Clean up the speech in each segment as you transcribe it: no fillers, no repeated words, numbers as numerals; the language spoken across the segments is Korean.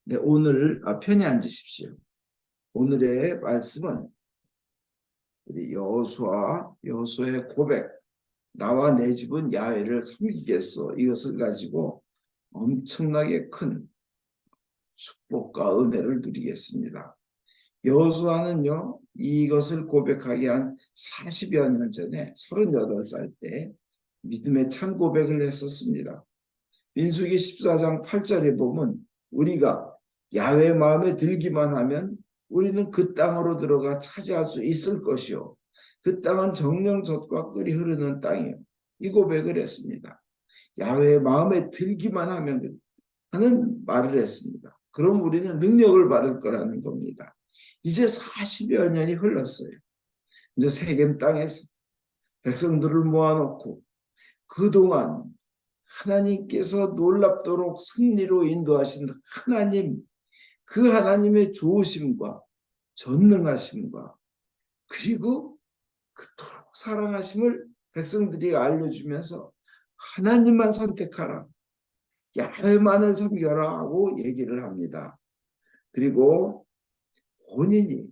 네, 오늘 편히 앉으십시오. 오늘의 말씀은 우리 여호수아의 고백, 나와 내 집은 야훼를 섬기겠소. 이것을 가지고 엄청나게 큰 축복과 은혜를 누리겠습니다. 여호수아는요, 이것을 고백하기 한 40여 년 전에 38살 때 믿음의 찬 고백을 했었습니다. 민수기 14장 8절에 보면 우리가 야훼 마음에 들기만 하면 우리는 그 땅으로 들어가 차지할 수 있을 것이요. 그 땅은 정령젖과 꿀이 흐르는 땅이요. 이 고백을 했습니다. 야훼 마음에 들기만 하면 하는 말을 했습니다. 그럼 우리는 능력을 받을 거라는 겁니다. 이제 40여 년이 흘렀어요. 이제 세겜 땅에서 백성들을 모아놓고 그동안 하나님께서 놀랍도록 승리로 인도하신 하나님, 그 하나님의 좋으심과 전능하심과 그리고 그토록 사랑하심을 백성들이 알려주면서 하나님만 선택하라, 야훼만을 섬겨라 하고 얘기를 합니다. 그리고 본인이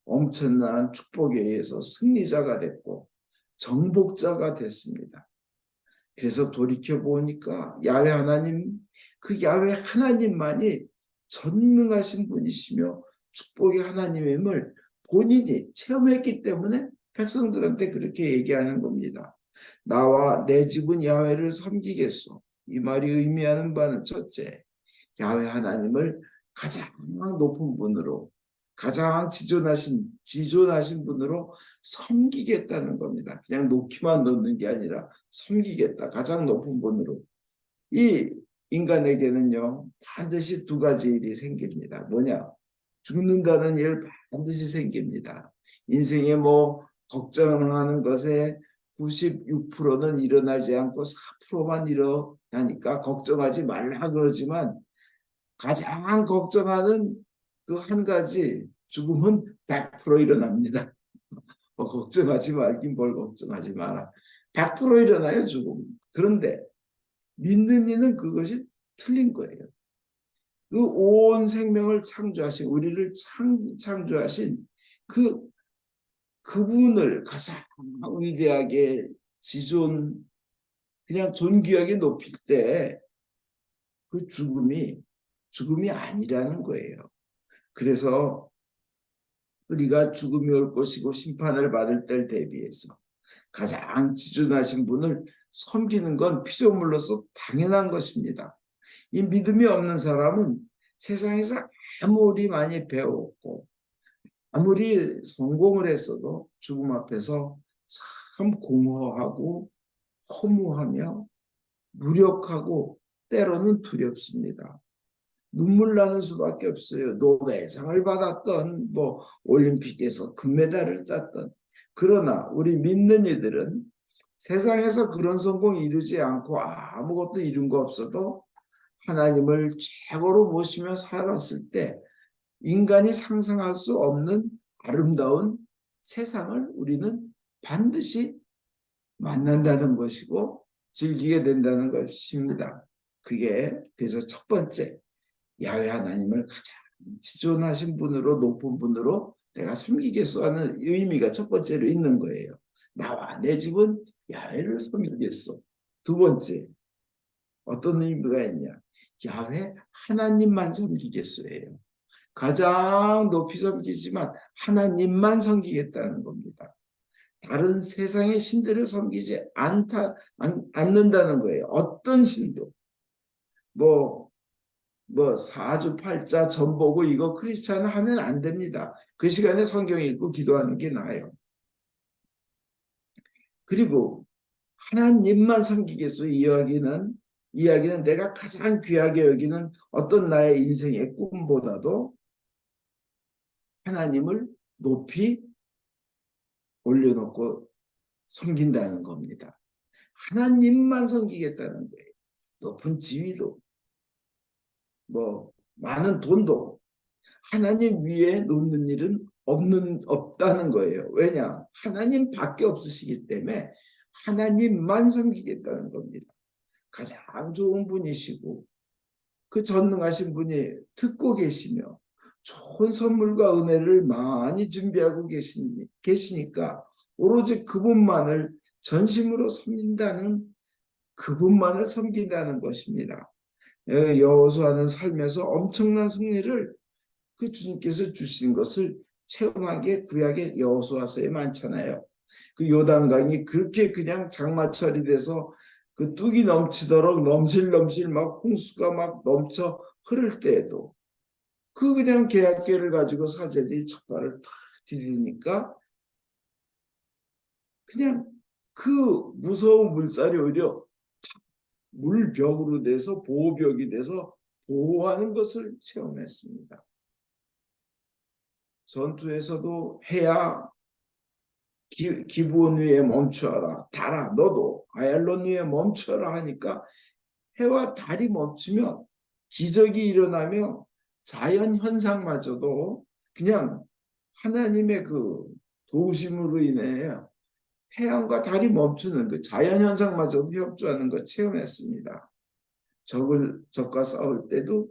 엄청난 축복에 의해서 승리자가 됐고 정복자가 됐습니다. 그래서 돌이켜보니까 야훼 하나님, 그 야훼 하나님만이 전능하신 분이시며 축복의 하나님임을 본인이 체험했기 때문에 백성들한테 그렇게 얘기하는 겁니다. 나와 내 집은 야훼를 섬기겠소. 이 말이 의미하는 바는 첫째, 야훼 하나님을 가장 높은 분으로, 가장 지존하신 분으로 섬기겠다는 겁니다. 그냥 놓기만 놓는 게 아니라 섬기겠다. 가장 높은 분으로. 이 인간에게는요, 반드시 두 가지 일이 생깁니다. 뭐냐? 죽는다는 일 반드시 생깁니다. 인생에 뭐 걱정하는 것에 96%는 일어나지 않고 4%만 일어나니까 걱정하지 말라 그러지만 가장 걱정하는 그 한 가지 죽음은 100% 일어납니다. 걱정하지 말긴 뭘 걱정하지 마라. 100% 일어나요, 죽음. 그런데 믿는 이는 그것이 틀린 거예요. 그 온 생명을 창조하신, 우리를 창조하신 그분을 가장 위대하게 그냥 존귀하게 높일 때 그 죽음이 아니라는 거예요. 그래서 우리가 죽음이 올 것이고 심판을 받을 때를 대비해서 가장 지존하신 분을 섬기는 건 피조물로서 당연한 것입니다. 이 믿음이 없는 사람은 세상에서 아무리 많이 배웠고 아무리 성공을 했어도 죽음 앞에서 참 공허하고 허무하며 무력하고 때로는 두렵습니다. 눈물 나는 수밖에 없어요. 노벨상을 받았던 뭐 올림픽에서 금메달을 땄던. 그러나 우리 믿는 이들은 세상에서 그런 성공 이루지 않고 아무것도 이룬 거 없어도 하나님을 최고로 모시며 살았을 때 인간이 상상할 수 없는 아름다운 세상을 우리는 반드시 만난다는 것이고 즐기게 된다는 것입니다. 그게 그래서 첫 번째, 야훼 하나님을 가장 지존하신 분으로, 높은 분으로 내가 섬기겠소 하는 의미가 첫 번째로 있는 거예요. 나와 내 집은 야훼를 섬기겠소. 두 번째, 어떤 의미가 있냐? 야훼 하나님만 섬기겠소예요. 가장 높이 섬기지만 하나님만 섬기겠다는 겁니다. 다른 세상의 신들을 섬기지 않는다는 거예요. 어떤 신도. 사주팔자 전보고 이거 크리스찬 하면 안 됩니다. 그 시간에 성경 읽고 기도하는 게 나아요. 그리고 하나님만 섬기겠소. 이야기는 내가 가장 귀하게 여기는 어떤 나의 인생의 꿈보다도 하나님을 높이 올려놓고 섬긴다는 겁니다. 하나님만 섬기겠다는 거예요. 높은 지위도 많은 돈도 하나님 위에 놓는 일은 없다는 거예요. 왜냐? 하나님밖에 없으시기 때문에 하나님만 섬기겠다는 겁니다. 가장 좋은 분이시고 그 전능하신 분이 듣고 계시며 좋은 선물과 은혜를 많이 준비하고 계시니까 오로지 그분만을 전심으로 섬긴다는, 그분만을 섬긴다는 것입니다. 여호수아는 삶에서 엄청난 승리를 그 주님께서 주신 것을 체험하게 구약의 여호수아서에 많잖아요. 그 요단강이 그렇게 그냥 장마철이 돼서 그 뚝이 넘치도록 넘실넘실 막 홍수가 막 넘쳐 흐를 때에도 그 그냥 계약계를 가지고 사제들이 첫 발을 탁 디디니까 그냥 그 무서운 물살이 오히려 물벽으로 돼서 보호벽이 돼서 보호하는 것을 체험했습니다. 전투에서도 해야 기브온 위에 멈춰라, 달아 너도 아얄론 위에 멈춰라 하니까 해와 달이 멈추면 기적이 일어나며 자연 현상마저도 그냥 하나님의 그 도우심으로 인해 태양과 달이 멈추는 그 자연 현상마저도 협조하는 것 체험했습니다. 적과 싸울 때도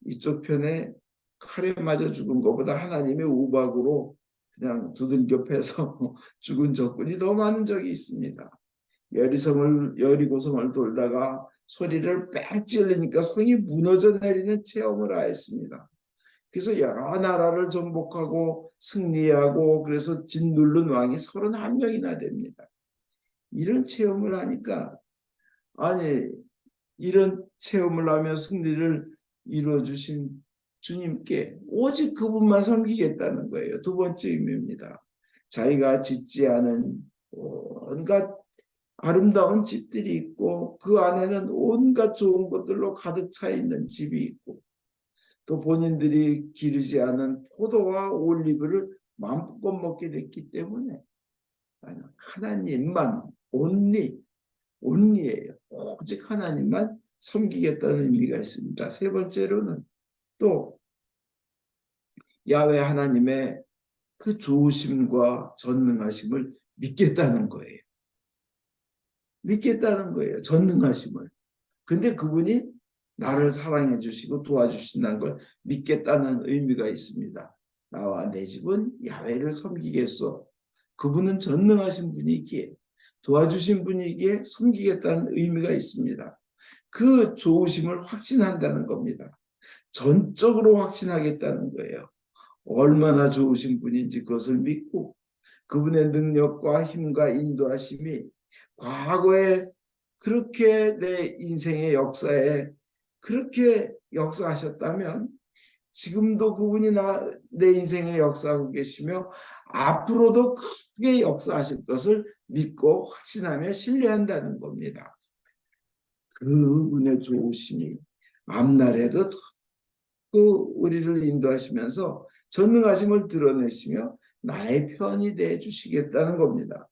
이쪽 편에 칼에 맞아 죽은 것보다 하나님의 우박으로 그냥 두들겨 패서 죽은 적군이 더 많은 적이 있습니다. 여리고성을 돌다가 소리를 빽 찌르니까 성이 무너져 내리는 체험을 하였습니다. 그래서 여러 나라를 정복하고 승리하고 그래서 짓누른 왕이 31명이나 됩니다. 이런 체험을 하니까 아니 이런 체험을 하며 승리를 이루어 주신 주님께 오직 그분만 섬기겠다는 거예요. 두 번째 의미입니다. 자기가 짓지 않은 온갖 아름다운 집들이 있고 그 안에는 온갖 좋은 것들로 가득 차 있는 집이 있고 또 본인들이 기르지 않은 포도와 올리브를 마음껏 먹게 됐기 때문에 하나님만 온리예요. 오직 하나님만 섬기겠다는 의미가 있습니다. 세 번째로는 또 야훼 하나님의 그 좋으심과 전능하심을 믿겠다는 거예요. 믿겠다는 거예요. 전능하심을. 근데 그분이 나를 사랑해 주시고 도와주신다는 걸 믿겠다는 의미가 있습니다. 나와 내 집은 야훼를 섬기겠소. 그분은 전능하신 분이기에 도와주신 분이기에 섬기겠다는 의미가 있습니다. 그 좋으심을 확신한다는 겁니다. 전적으로 확신하겠다는 거예요. 얼마나 좋으신 분인지 그것을 믿고 그분의 능력과 힘과 인도하심이 과거에 그렇게 내 인생의 역사에 그렇게 역사하셨다면 지금도 그분이 내 인생에 역사하고 계시며 앞으로도 크게 역사하실 것을 믿고 확신하며 신뢰한다는 겁니다. 그분의 좋으심이 앞날에도 그 우리를 인도하시면서 전능하심을 드러내시며 나의 편이 되어 주시겠다는 겁니다.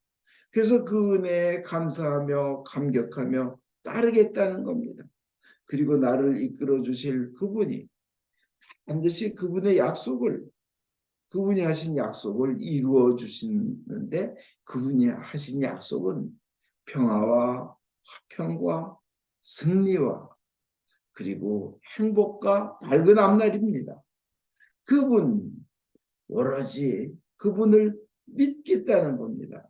그래서 그 은혜에 감사하며 감격하며 따르겠다는 겁니다. 그리고 나를 이끌어 주실 그분이 반드시 그분이 하신 약속을 이루어 주시는데 그분이 하신 약속은 평화와 화평과 승리와 그리고 행복과 밝은 앞날입니다. 오로지 그분을 믿겠다는 겁니다.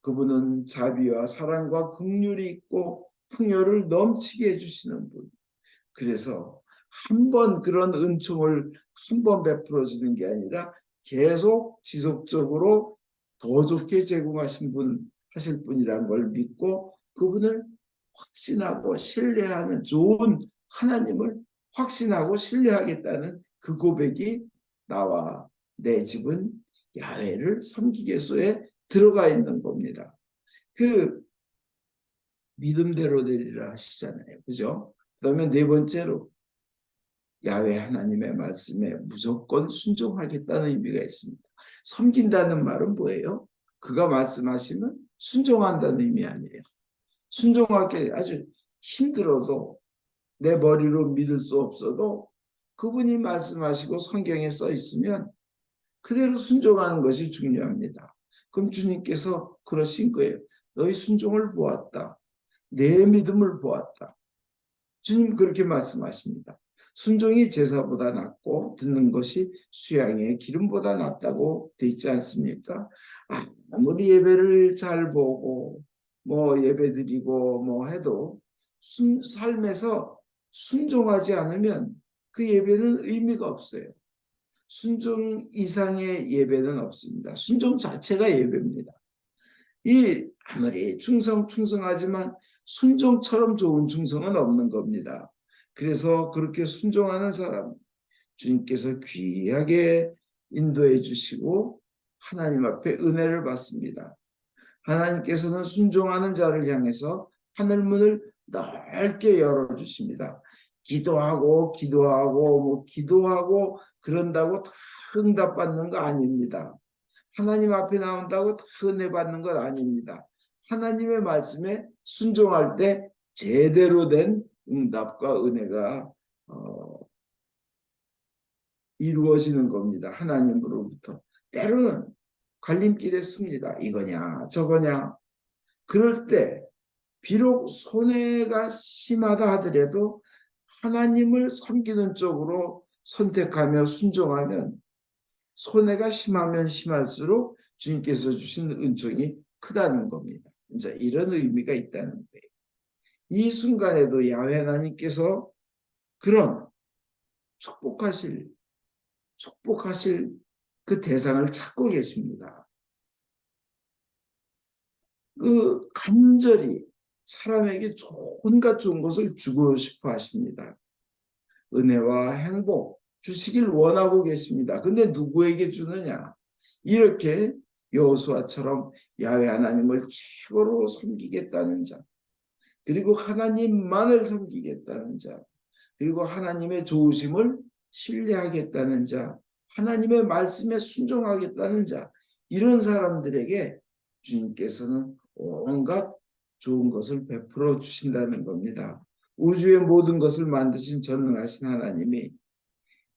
그분은 자비와 사랑과 긍휼이 있고 풍요를 넘치게 해주시는 분. 그래서 한 번 그런 은총을 한 번 베풀어 주는 게 아니라 계속 지속적으로 더 좋게 하실 분이라는 걸 믿고 그분을 확신하고 신뢰하는 좋은 하나님을 확신하고 신뢰하겠다는 그 고백이 나와 내 집은 야훼를 섬기겠소에 들어가 있는 겁니다. 그 믿음대로 되리라 하시잖아요. 그죠? 그다음에 네 번째로 야훼 하나님의 말씀에 무조건 순종하겠다는 의미가 있습니다. 섬긴다는 말은 뭐예요? 그가 말씀하시면 순종한다는 의미 아니에요. 순종하기 아주 힘들어도 내 머리로 믿을 수 없어도 그분이 말씀하시고 성경에 써 있으면 그대로 순종하는 것이 중요합니다. 그럼 주님께서 그러신 거예요. 너희 순종을 보았다. 내 믿음을 보았다. 주님 그렇게 말씀하십니다. 순종이 제사보다 낫고 듣는 것이 수양의 기름보다 낫다고 돼 있지 않습니까? 아무리 예배를 잘 보고 뭐 예배드리고 뭐 해도 삶에서 순종하지 않으면 그 예배는 의미가 없어요. 순종 이상의 예배는 없습니다. 순종 자체가 예배입니다. 이 아무리 충성하지만 순종처럼 좋은 충성은 없는 겁니다. 그래서 그렇게 순종하는 사람 주님께서 귀하게 인도해 주시고 하나님 앞에 은혜를 받습니다. 하나님께서는 순종하는 자를 향해서 하늘문을 넓게 열어주십니다. 기도하고 그런다고 다 응답받는 거 아닙니다. 하나님 앞에 나온다고 다 은혜 받는 것 아닙니다. 하나님의 말씀에 순종할 때 제대로 된 응답과 은혜가 이루어지는 겁니다. 하나님으로부터. 때로는 갈림길에 씁니다. 이거냐 저거냐. 그럴 때 비록 손해가 심하다 하더라도 하나님을 섬기는 쪽으로 선택하며 순종하면 손해가 심하면 심할수록 주님께서 주신 은총이 크다는 겁니다. 이제 이런 의미가 있다는 거예요. 이 순간에도 야훼 하나님께서 그런 축복하실 그 대상을 찾고 계십니다. 그 간절히 사람에게 온갖 좋은 것을 주고 싶어 하십니다. 은혜와 행복 주시길 원하고 계십니다. 근데 누구에게 주느냐? 이렇게 여호수아처럼 야훼 하나님을 최고로 섬기겠다는 자, 그리고 하나님만을 섬기겠다는 자, 그리고 하나님의 좋으심을 신뢰하겠다는 자, 하나님의 말씀에 순종하겠다는 자, 이런 사람들에게 주님께서는 온갖 좋은 것을 베풀어 주신다는 겁니다. 우주의 모든 것을 만드신 전능하신 하나님이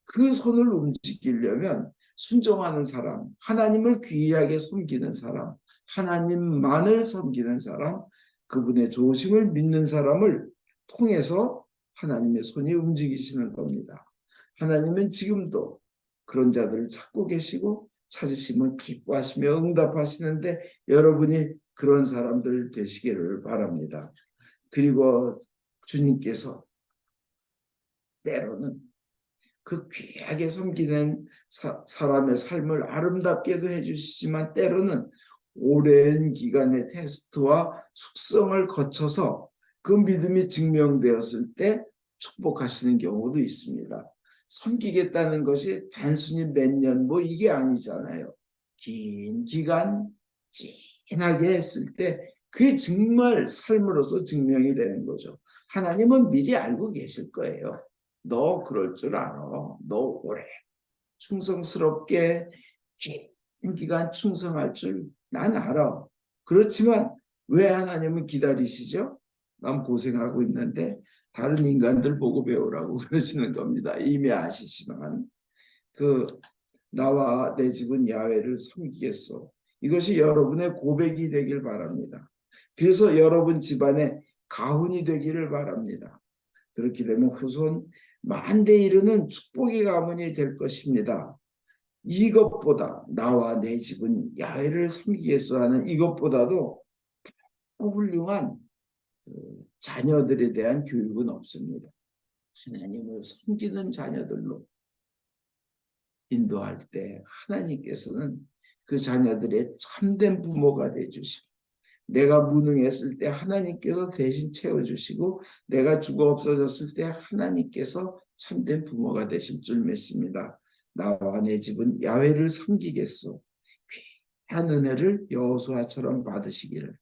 그 손을 움직이려면 순종하는 사람, 하나님을 귀하게 섬기는 사람, 하나님만을 섬기는 사람, 그분의 좋으심을 믿는 사람을 통해서 하나님의 손이 움직이시는 겁니다. 하나님은 지금도 그런 자들을 찾고 계시고 찾으시면 기뻐하시며 응답하시는데 여러분이 그런 사람들 되시기를 바랍니다. 그리고 주님께서 때로는 그 귀하게 섬기는 사람의 삶을 아름답게도 해주시지만 때로는 오랜 기간의 테스트와 숙성을 거쳐서 그 믿음이 증명되었을 때 축복하시는 경우도 있습니다. 섬기겠다는 것이 단순히 몇 년 뭐 이게 아니잖아요. 긴 기간 진하게 했을 때 그게 정말 삶으로서 증명이 되는 거죠. 하나님은 미리 알고 계실 거예요. 너 그럴 줄 알아. 너 오래 충성스럽게 긴 기간 충성할 줄 난 알아. 그렇지만 왜 하나님은 기다리시죠? 난 고생하고 있는데 다른 인간들 보고 배우라고 그러시는 겁니다. 이미 아시지만 나와 내 집은 야훼를 섬기겠소. 이것이 여러분의 고백이 되길 바랍니다. 그래서 여러분 집안에 가훈이 되기를 바랍니다. 그렇게 되면 후손 만대에 이르는 축복의 가문이 될 것입니다. 이것보다 나와 내 집은 야훼를 섬기겠소 하는 이것보다도 더 훌륭한 자녀들에 대한 교육은 없습니다. 하나님을 섬기는 자녀들로 인도할 때 하나님께서는 그 자녀들의 참된 부모가 되어주시고 내가 무능했을 때 하나님께서 대신 채워주시고 내가 죽어 없어졌을 때 하나님께서 참된 부모가 되실 줄 믿습니다. 나와 내 집은 야훼를 섬기겠소. 귀한 은혜를 여호수아처럼 받으시기를.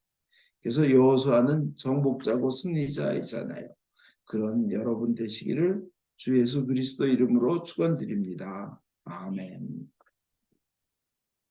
그래서 여호수아는 정복자고 승리자이잖아요. 그런 여러분 되시기를 주 예수 그리스도 이름으로 축원드립니다. 아멘.